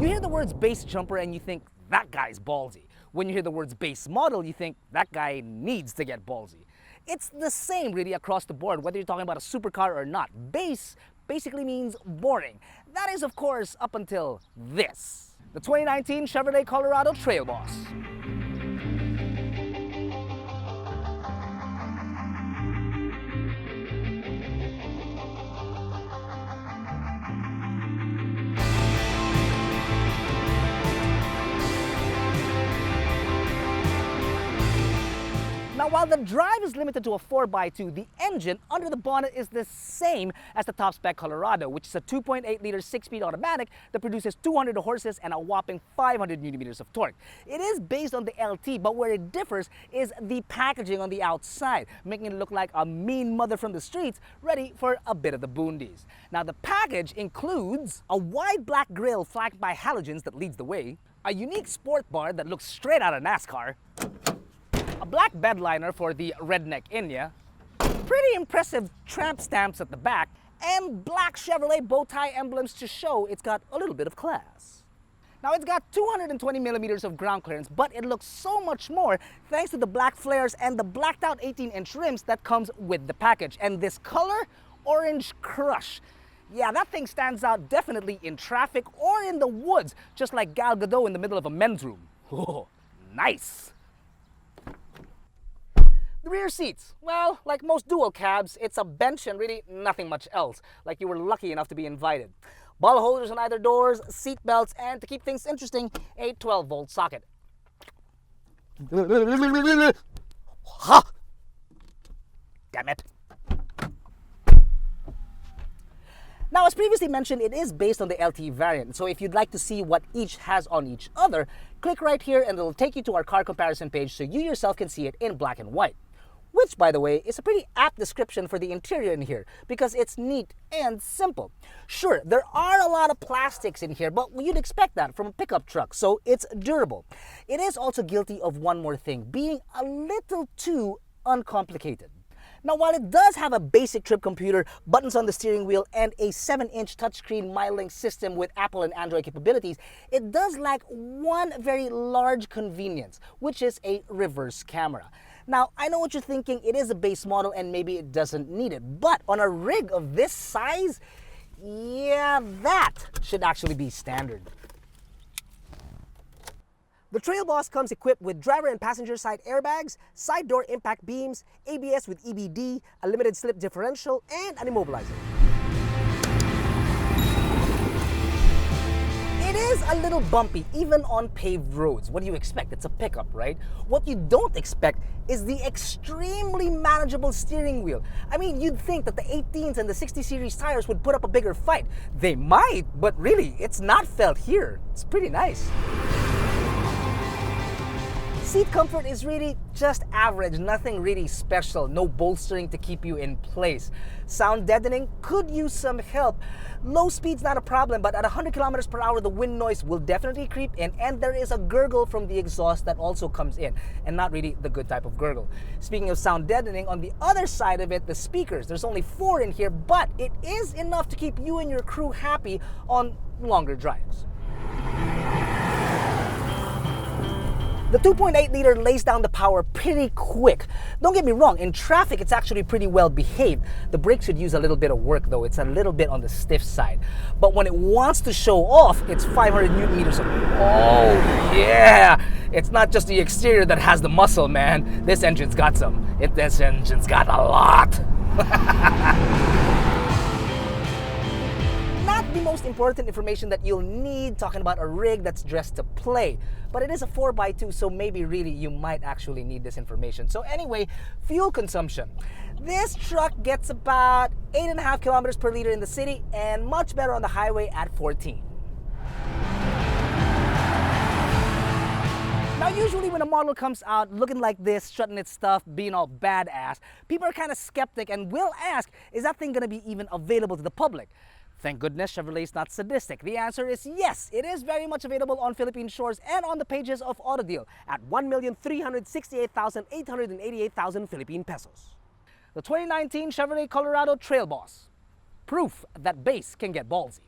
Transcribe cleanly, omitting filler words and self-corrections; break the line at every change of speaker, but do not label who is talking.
You hear the words base jumper and you think, that guy's ballsy. When you hear the words base model, you think, that guy needs to get ballsy. It's the same really across the board, whether you're talking about a supercar or not. Base basically means boring. That is, of course, up until this. The 2019 Chevrolet Colorado Trail Boss. Now, while the drive is limited to a 4x2, the engine under the bonnet is the same as the top spec Colorado, which is a 2.8-liter 6-speed automatic that produces 200 horses and a whopping 500 Nm of torque. It is based on the LT, but where it differs is the packaging on the outside, making it look like a mean mother from the streets, ready for a bit of the boondies. Now, the package includes a wide black grille flanked by halogens that leads the way, a unique sport bar that looks straight out of NASCAR, a black bed liner for the redneck in ya, pretty impressive tramp stamps at the back, and black Chevrolet bow tie emblems to show it's got a little bit of class. Now, it's got 220 millimeters of ground clearance, but it looks so much more thanks to the black flares and the blacked out 18-inch rims that comes with the package. And this color, Orange Crush. Yeah, that thing stands out definitely in traffic or in the woods, just like Gal Gadot in the middle of a men's room. Oh, nice. The rear seats, well, like most dual cabs, it's a bench and really nothing much else, like you were lucky enough to be invited. Ball holders on either doors, seat belts, and to keep things interesting, a 12-volt socket. Ha! Damn it. Now, as previously mentioned, it is based on the LT variant, so if you'd like to see what each has on each other, click right here and it'll take you to our car comparison page so you yourself can see it in black and white. Which, by the way, is a pretty apt description for the interior in here because it's neat and simple. Sure, there are a lot of plastics in here, but you'd expect that from a pickup truck, so it's durable. It is also guilty of one more thing, being a little too uncomplicated. Now, while it does have a basic trip computer, buttons on the steering wheel, and a 7-inch touchscreen MyLink system with Apple and Android capabilities, it does lack one very large convenience, which is a reverse camera. Now, I know what you're thinking, it is a base model and maybe it doesn't need it, but on a rig of this size, yeah, that should actually be standard. The Trail Boss comes equipped with driver and passenger side airbags, side door impact beams, ABS with EBD, a limited slip differential, and an immobilizer. It is a little bumpy, even on paved roads. What do you expect? It's a pickup, right? What you don't expect is the extremely manageable steering wheel. I mean, you'd think that the 18s and the 60 series tires would put up a bigger fight. They might, but really, it's not felt here. It's pretty nice. Seat comfort is really just average, nothing really special, no bolstering to keep you in place. Sound deadening could use some help. Low speed's not a problem, but at 100 kilometers per hour, the wind noise will definitely creep in, and there is a gurgle from the exhaust that also comes in, and not really the good type of gurgle. Speaking of sound deadening, on the other side of it, the speakers, there's only 4 in here, but it is enough to keep you and your crew happy on longer drives. The 2.8-liter lays down the power pretty quick. Don't get me wrong, in traffic it's actually pretty well behaved. The brakes should use a little bit of work though, it's a little bit on the stiff side. But when it wants to show off, it's 500 Newton meters of, oh yeah! It's not just the exterior that has the muscle, man. This engine's got some. This engine's got a lot. Not the most important information that you'll need talking about a rig that's dressed to play, but it is a 4x2, so maybe really you might actually need this information. So anyway, fuel consumption. This truck gets about 8.5 kilometers per liter in the city and much better on the highway at 14. Now, usually when a model comes out looking like this, strutting its stuff, being all badass, people are kind of skeptic and will ask, is that thing going to be even available to the public? Thank goodness Chevrolet is not sadistic. The answer is yes, it is very much available on Philippine shores and on the pages of AutoDeal at 1,368,888 Philippine pesos. The 2019 Chevrolet Colorado Trail Boss. Proof that base can get ballsy.